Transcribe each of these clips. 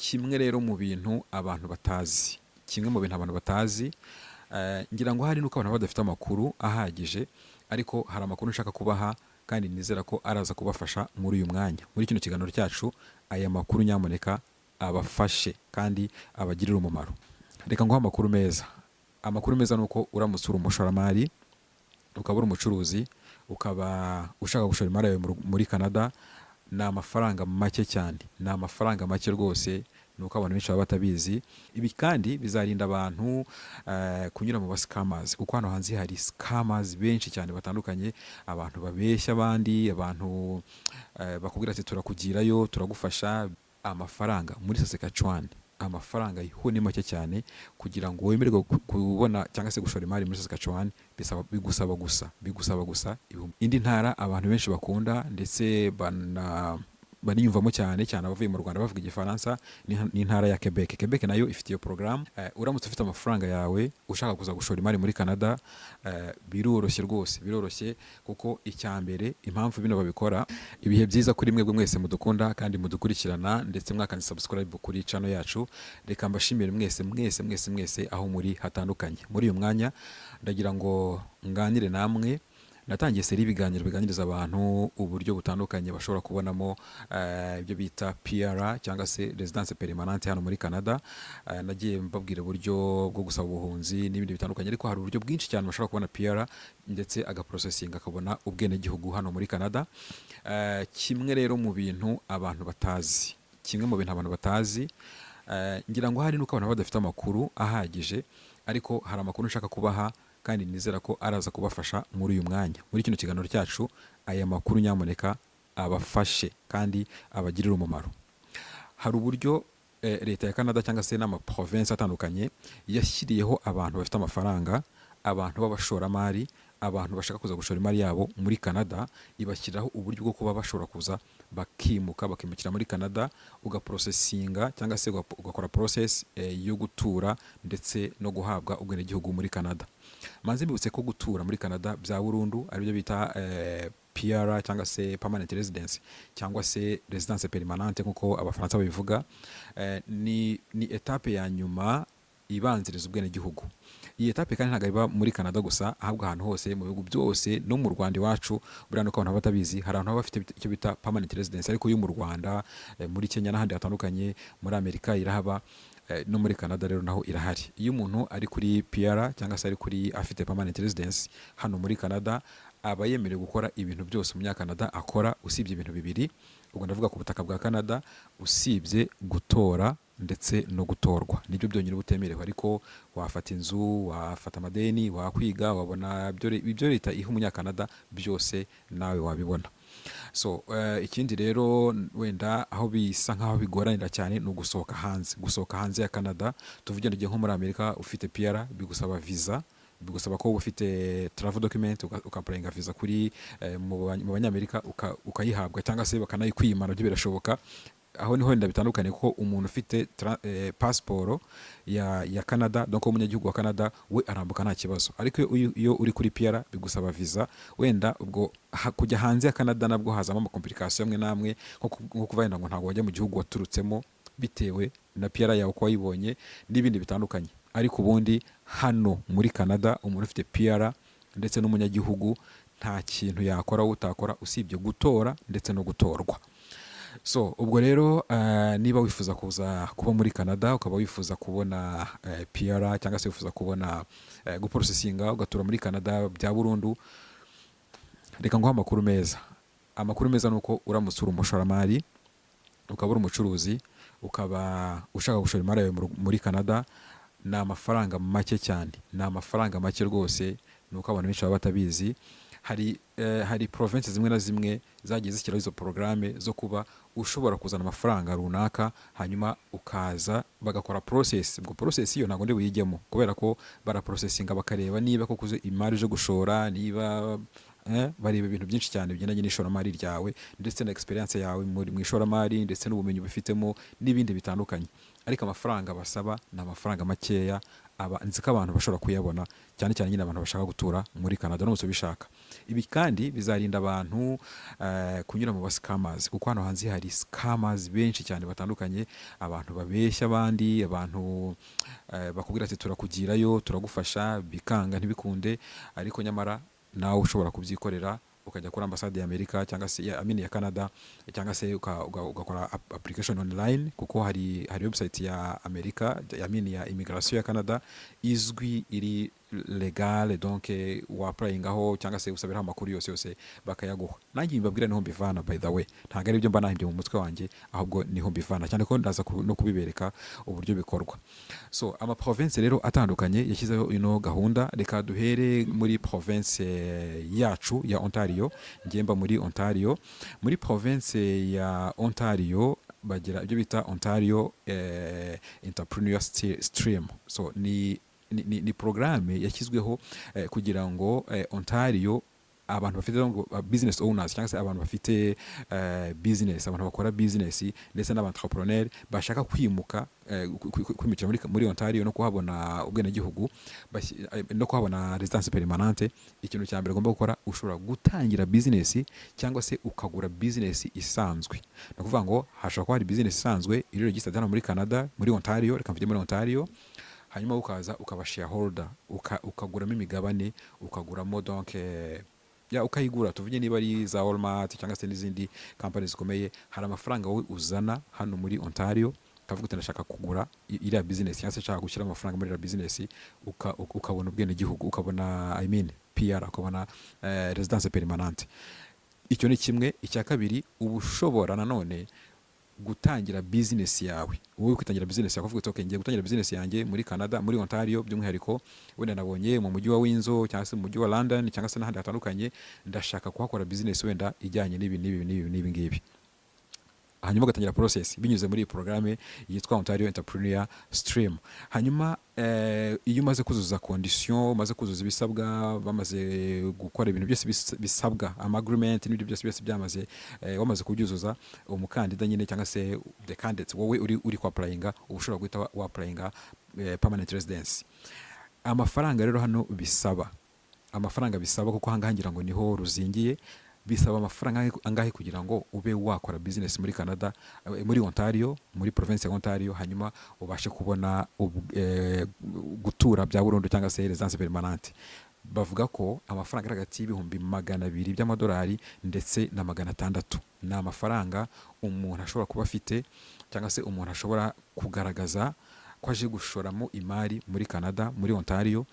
kimwe rero mu bintu abantu batazi kimwe mu bintu abantu batazi ngira ngo hari nuko abantu badafite amakuru ahagije, ariko hari amakuru nshaka kubaha kandi nizera ko araza kubafasha muri uyu mwanya, muri kino kiganiro cyacu. Aya makuru nyamuneka abafashe kandi abagirira umumaro. Reka nguhe amakuru meza. Amakuru meza nuko uramutse uri umushoramari, ukaba uri umucuruzi, ukaba ushaka gushora imari yawe muri Canada, ni amafaranga make cyane, ni amafaranga make rwose, nuko abantu benshi baba batabizi. Ibi kandi bizarinda abantu kunyura mu bascammers, kuko hano hanze hari scammers benshi cyane batandukanye, abantu babeshya abandi, abantu bakubwira ati turakugirayo, turagufasha. Amafaranga muri Saskatchewan, amafaranga yiho ni make cyane. Kugira ngo wemererwe kubona cyangwa se gushora imari muri Saskatchewan bigusaba gusa indi ntara abantu benshi bakunda ndetse baniyumvamo cyane abavuye mu Rwanda bavuga igifaransa ni intara ya Quebec. Quebec nayo ifite iyo program. Uramutse ufite amafaranga yawe ushaka kuza gushora imari muri Canada, biroroshye rwose, biroroshye, kuko icyambere impamvu bino babikora. Ibihe byiza kuri mwebwe mwese mudukunda kandi mudukurikirana ndetse mwakandi subscribe kuri channel yacu. Reka mbashimire mwese aho muri hatandukanye. Muri uyu mwanya ndagira ngo nganire namwe. Natangiye seri ibiganiro biganiriza abantu uburyo butandukanye bashobora kubonamo ibyo bita PR cyangwa se residence permanente hano muri Canada. Nagiye mbabwira uburyo bwo gusaba ubuhunzi n'ibindi bitandukanye, ariko hari uburyo bwinshi cyane bashobora kubona PR ndetse agaprocessing akabona ubwene gihugu hano muri Canada. Kimwe rero mu bintu abantu batazi, ngira ngo hari nuko abantu badafite amakuru ahagije, ariko hari amakuru nshaka kubaha kandi nizera ko araza kubafasha muri uyu mwanya, muri kino kiganiro cyacu. Aya makuru nyamuneka abafashe kandi abagirira umumaro. Hari uburyo leta ya Canada cyangwa se n'amaprovince atandukanye yashyiriyeho abantu bafite amafaranga, abantu b'abashoramari, abantu bashaka kuza gushora imari yabo muri Canada, ibashyiraho uburyo bwo kuba bashobora kuza bakimukira muri Canada, ugaprocessinga cyangwa se ugakora process yo gutura ndetse no guhabwa ubwenegihugu muri Canada. Manze mbibutse ko gutura muri Canada bya burundu ari byo bita PR cyangwa se permanent residence cyangwa se residence permanente nkuko abafaransa babivuga. Ni etape ya nyuma ibanziriza ubwenegihugu. Iyi etape kandi ntabwo iba muri Canada gusa, ahubwo ahantu hose mu bihugu byose, no mu Rwanda iwacu. Buriya nuko abantu batabizi, hari abantu bafite icyo bita permanent residence, ariko yo mu Rwanda, muri Kenya n'ahandi hatandukanye, muri Amerika irahaba, no muri Canada rero naho irahari. Iyo umuntu ari kuri PR cyangwa se ari kuri afite permanent residence hano muri Canada, aba yemerewe gukora ibintu byose umunyakanada akora, usibye ibintu bibiri. Ubwo ndavuga ku butaka bwa Canada, usibye gutora ndetse no gutorwa. Nibyo byonyine butemerewe, ariko wafata inzu, wafata amadeni, wakwiga, wabona ibyo leta iha umunyakanada byose nawe wabibona. So ikindi rero wenda aho bisa nkaho bigoranira cyane ni ugusohoka hanze ya Canada. Tuvuge nko muri Amerika ufite PR bigusaba visa, bigusaba ko ufite travel document, ukaprayinga visa kuri mu banyamerika ukayihabwa, cyangwa se bakanayikwima, nabyo birashoboka. Aho niho wenda bitandukanye, kuko umuntu ufite passport ya Canada, donc umunyagihugu wa Canada, we arambuka nta kibazo. Ariko iyo uri kuri PR bigusaba visa. Wenda ubwo kujya hanze ya Canada nabwo hazamo ama complication amwe namwe, nko kuva yenda ngo ntabwo wajya mu gihugu waturutsemo bitewe na PR yawe uko wayibonye n'ibindi bitandukanye. Ariko ubundi hano muri Canada umuntu ufite PR ndetse n'umunyagihugu nta kintu yakora utakora usibye gutora ndetse no gutorwa. So ubwo rero niba wifuza kuba muri Canada, ukaba wifuza kubona PR cyangwa se wifuza kubona guprocessinga ugatura muri Canada bya burundu, reka nguhe amakuru meza. Amakuru meza nuko uramutse uri umushoramari, ukaba uri umucuruzi, ukaba ushaka gushora imari yawe muri Canada, ni amafaranga make cyane, ni amafaranga make rwose, nuko abantu benshi baba batabizi. Hari province zimwe na zimwe zagiye zishyiraho izo programme zo kuba ushobora kuzana amafaranga runaka, hanyuma ukaza bagakora process. Ubwo process iyo ntago ndi buyijyemo, kubera ko bara processinga bakareba niba koko imari je gushora, niba bareba ibintu byinshi cyane bigendanye n'ishoramari ryawe ndetse na experience yawe mu ishoramari ndetse n'ubumenyi bufitemo n'ibindi bitandukanye. Ariko amafaranga basaba ni amafaranga makeya, nzi ko abantu bashobora kuyabona, cyane cyane nyine abantu bashaka gutura muri Canada n'umunsi ubishaka. Ibi kandi bizarinda abantu kunyura mu bascammers, kuko hano hanze hari scammers benshi cyane batandukanye, abantu babeshya abandi, abantu bakubwira ati turakugirayo turagufasha, bikanga ntibikunde, ariko nyamara nawe ushobora kubyikorera ukajya kuri ambasade ya Amerika cyangwa se ya Canada, cyangwa se ugakora application online, kuko hari website ya Amerika ya immigration ya Canada izwi, iri legal, donc waprayingaho cyangwa se usabiraho amakuru yose bakayaguha. Nanjye mbabwira niho mbivana, by the way, ntabwo ari byo mba nahimbye mu mutwe wanjye, ahubwo niho mbivana, cyane ko ndaza no kubibereka uburyo bikorwa. So ama province rero atandukanye yashyizeho ino gahunda. Reka duhere muri province yacu ya Ontario. Ngemba muri Ontario. Muri province ya Ontario bagira ibyo bita Ontario Entrepreneur Stream. So ni programme yashyizweho kugira ngo Ontario abantu bafite business owners cyangwa se abantu bafite business, abantu bakora business ndetse n'abantrepreneur bashaka kwimukira muri Ontario no kuhabona ubwenegihugu no kuhabona residence permanente. Ikintu cya mbere ugomba gukora, ushobora gutangira business cyangwa se ukagura business isanzwe. No kuvuga ngo hashobora kuba hari business isanzwe iri registered hano muri Canada, muri Ontario, reka mvuge muri Ontario, hanyuma ukaza ukaba shareholder, ukaguramo imigabane, ukaguramo donc ukayigura, tuvuge niba ari za Walmart cyangwa se n'izindi companies zikomeye, hari amafaranga wowe uzana hano muri Ontario, ukavuga uti ndashaka kugura iriya business cyangwa se nshaka gushyira amafaranga muri iriya business, ukabona ubwenegihugu, ukabona PR, ukabona residence permanente. Icyo ni kimwe. Icya kabiri, uba ushobora nanone gutangira business yawe. Wowe kwitangira business yawe, uvuga uti ngiye gutangira business yanjye muri Canada, muri Ontario by'umwihariko, wenda nabonye mu mujyi wa Windsor cyangwa se mu mujyi wa London cyangwa se n'ahandi hatandukanye, ndashaka kuhakora business wenda ijyanye n'ibi ngibi. Hanyuma ugatangira process binyuze muri iyi programme yitwa Ontario Entrepreneur Stream. Hanyuma iyo umaze kuzuza condition, umaze kuzuza ibisabwa, bamaze gukora ibintu byose bisabwa, agreement n'ibyo byose byamaze, wamaze kubyuzuza, umukandida nyine cyangwa se the candidate wowe uri kwa applyinga, ubushobora guhita wa applyinga permanent residence. Amafaranga rero hano bisaba, kuko hanga ngira ngo niho ruzingiye, bisaba amafaranga angahe kugira ngo ube wakora business muri Canada, muri Ontario, muri province ya Ontario, hanyuma ubashe kubona gutura bya burundu cyangwa se residence permanente. Bavuga ko amafaranga ari hagati y'ibihumbi 200 by'amadolari ndetse na 600. Ni amafaranga umuntu ashobora kuba afite cyangwa se umuntu ashobora kugaragaza ko aje gushoramo imari muri Canada, muri Ontario.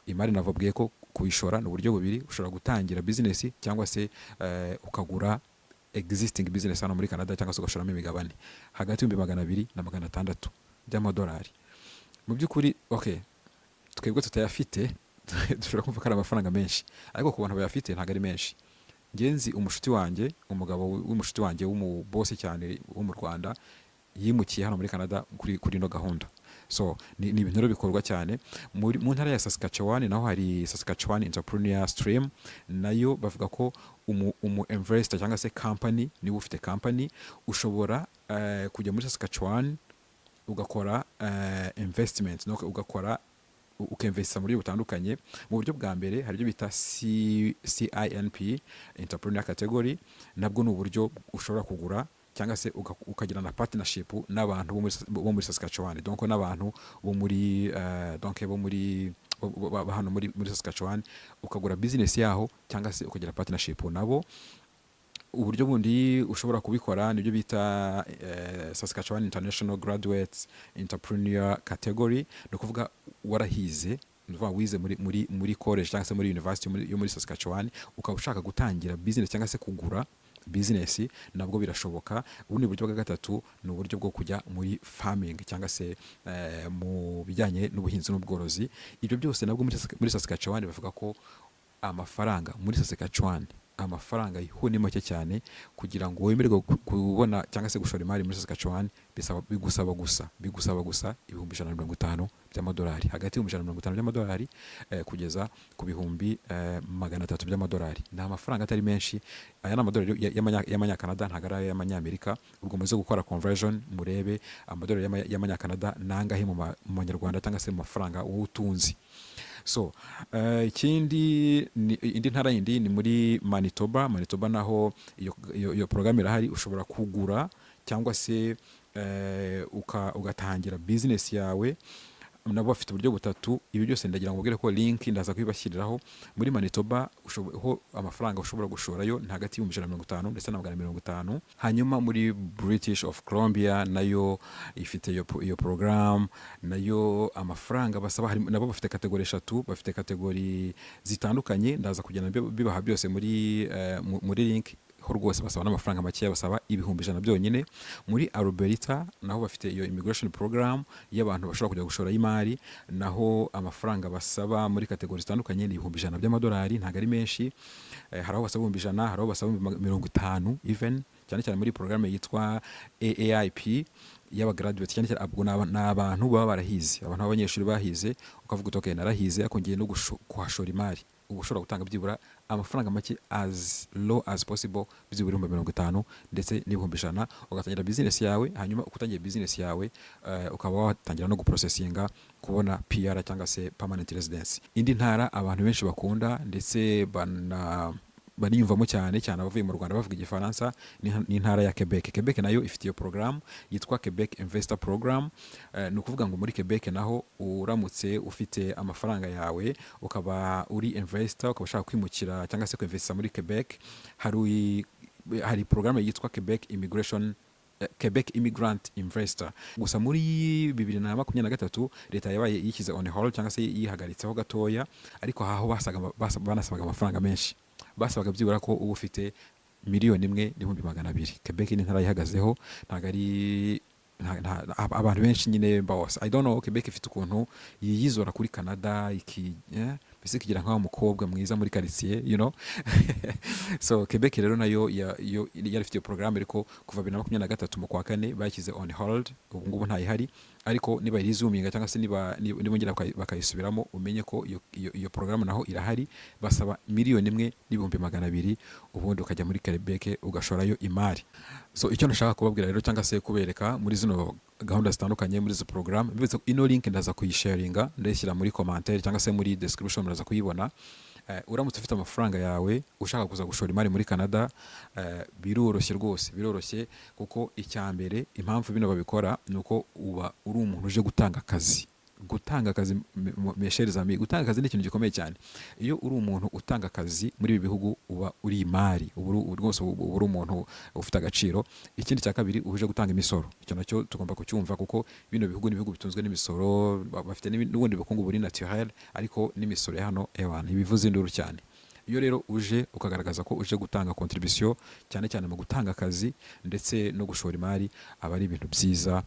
Imari navubwiye ko kuyishora ni uburyo bubiri, ushobora gutangira business cyangwa se ukagura existing business hano muri Canada, cyangwa se ugashoramo imigabane hagati y'ibihumbi 200 na 600 by'amadolari. Mu by'ukuri twebwe tutayafite dushobora kumva ko ari amafaranga menshi, ariko ku bantu bayafite ntabwo ari menshi. Ngenzi umushuti wanjye, umugabo w'umushuti wanjye w'umubosi cyane wo mu Rwanda, yimukiye hano muri Canada kuri no gahunda. So ni ibintu rero bikorwa cyane mu ntara ya Saskatchewan. Naho hari Saskatchewan Entrepreneur Stream, nayo bavuga ko umu investor cyangwa se company, niba ufite company ushobora kujya muri Saskatchewan ugakora investment, no ugakora ukinvesta muri butandukanye. Mu buryo bwa mbere hari ibyo bita CINP Entrepreneur Category, nabwo ni uburyo ushobora kugura cyangwa se ukagira na partnership n'abantu bo muri Saskatchewan, donc n'abantu bo muri hano muri Saskatchewan, ukagura business yaho cyangwa se ukagira partnership nabo. Uburyo bundi ushobora kubikora nibyo bita Saskatchewan International Graduates Entrepreneur Category, no kuvuga warahize, wize muri college cyangwa se muri university yo muri Saskatchewan, ukaba ushaka gutangira business cyangwa se kugura business, nabwo birashoboka. Ubundi buryo bwa gatatu ni uburyo bwo kujya muri farming cyangwa se mu bijyanye n'ubuhinzi n'ubworozi. Ibyo byose nabwo muri Saskatchewan bavuga ko amafaranga muri Saskatchewan amafaranga yihu ni make cyane kugira ngo wemererwe kubona cyangwa se gushora imari muri Saskatchewan. Bigusaba gusa ibihumbi 150 by'amadolari, hagati y'ibihumbi 150 by'amadolari kugeza ku bihumbi 300 by'amadolari. Ni amafaranga atari menshi. Aya ni amadolari y'amanyakanada, ntabwo ari ay'amanyamerika. Ubwo muze gukora conversion murebe amadolari y'amanyakanada nangahe mu manyarwanda cyangwa se mu mafaranga wowe utunzi. So indi ntara yindi ni muri Manitoba naho iyo program irahari. Ushobora kugura cyangwa se ugatangira business yawe. Nabo bafite uburyo butatu. Ibi byose ndagira ngo mbwire ko link ndaza kubibashyiriraho. Muri Manitoba ho amafaranga ushobora gushorayo nta hagati y'ibihumbi 150 ndetse na 150. Hanyuma muri British of Columbia nayo ifite iyo program, nayo amafaranga basaba nabo bafite kategori 3, bafite kategori zitandukanye. Ndaza kugenda bibaha byose muri link. Ho rwose basaba n'amafaranga make, basaba ibihumbi 100 byonyine. Muri Alberta naho bafite iyo immigration program y'abantu bashobora kujya gushora imari, naho amafaranga basaba muri kategori zitandukanye ni ibihumbi 100 by'amadolari, ntabwo ari menshi. Hari aho basaba ibihumbi 100, hari aho basaba 50 even, cyane cyane muri program yitwa AAIP y'abagraduate. Cyane cyane abwo n'abantu baba barahize, abantu b'abanyeshuri bahize, ukavuga uti okay narahize ariko ngiye no kuhashora imari. Ushobora gutanga byibura amafaranga make as low as possible, byibura 50 ndetse n'ibihumbi 100, ugatangira business yawe. Hanyuma ukutangiye business yawe ukaba watangira no guprocessinga kubona PR cyangwa se permanent residence. Indi ntara abantu benshi bakunda ndetse baniyumvamo cyane abavuye mu Rwanda bavuga igifaransa ni intara ya Quebec. Quebec nayo ifite iyo program yitwa Quebec Investor Program. Ni ukuvuga ngo muri Quebec naho uramutse ufite amafaranga yawe ukaba uri investor, ukaba ushaka kwimukira cyangwa se kwinvesta muri Quebec, hari program yitwa Quebec Immigrant Investor. Gusa muri 2023 leta yabaye yikize on hold cyangwa se yihagaritseho gatoya, ariko haho banasabaga amafaranga menshi. Basabaga byibura ko uba ufite 1,200,000. Quebec ni ntara yihagazeho, ntabwo ari abantu benshi nyine bose. I don't know, Quebec ifite ukuntu yiyizora kuri Canada bise kigira nkaho umukobwa mwiza muri quartier, you know. So Quebec rero nayo yarifite iyo program, ariko kuva 2023 mu kwa kane bakize on hold. Ubu ngubu ntayihari, ariko niba irizuminga cyangwa se niba ngira bakayisubiramo, umenye ko iyo program naho irahari. Basaba 1,200,000 ubundi ukajya muri Quebec ugashorayo imari. So icyo nashaka kubabwira rero cyangwa se kubereka muri zino gahunda zitandukanye muri izo program, bivuze ino link ndaza kuyisharinga, ndayishyira muri commentaire cyangwa se muri description, muraza kuyibona. Uramutse ufite amafaranga yawe ushaka kuza gushora imari muri Canada, biroroshye rwose, biroroshye. Kuko icyambere impamvu bino babikora nuko uba uri umuntu uje gutanga akazi. Gutanga akazi mesherizami, gutanga akazi ni ikintu gikomeye cyane. Iyo uri umuntu utanga akazi muri ibi bihugu uba uri imari, rwose uri umuntu ufite agaciro. Ikindi cya kabiri uje gutanga imisoro. Icyo nacyo tugomba kucyumva, kuko bino bihugu ni ibihugu bitunzwe n'imisoro, bafite n'ubundi bukungu buri naturel, ariko n'imisoro ya hano ibivuze induru cyane. Iyo rero uje ukagaragaza ko uje gutanga contribution cyane cyane mu gutanga akazi ndetse no gushora imari, aba ari ibintu byiza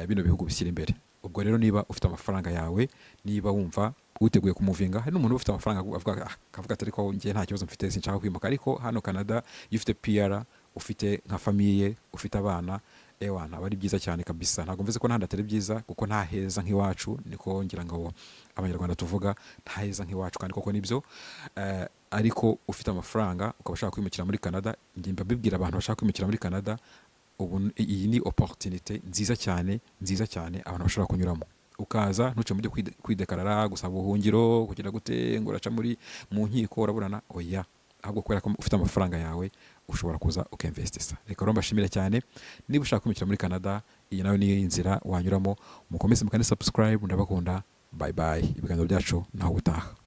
bino bihugu bishyira imbere. Ubwo rero niba ufite amafaranga yawe, niba wumva witeguye kumuvinga, hari n'umuntu ufite amafaranga akavuga ati ariko ngiye nta kibazo mfite, sinshaka kwimuka. Ariko hano Canada iyo ufite PR, ufite nka famille, ufite abana, aba ari byiza cyane kabisa. Ntabwo mvuze ko n'ahandi atari byiza, kuko nta heza nk'iwacu, niko ngira ngo abanyarwanda tuvuga, nta heza nk'iwacu, kandi koko nibyo. Ariko ufite amafaranga ukaba ushaka kwimukira muri Canada, njye mbabwira abantu bashaka kwimukira muri Canada, ubu iyi ni opportunité nziza cyane abantu bashobora kunyuramo. Ukaza ntuce mu byo kwidekarara, gusaba ubuhungiro, kugira gute ngo uraca mu nkiko uraburana, oya. Ahubwo kubera ko ufite amafaranga yawe ushobora kuza ukinvestisa. Reka rero mbashimire cyane. Niba ushaka kwimukira muri Canada, iyi nayo ni inzira wanyuramo. Mukomeze mukane subscribe, ndabakunda. Bye bye. Ibiganiro byacu naho ubutaha.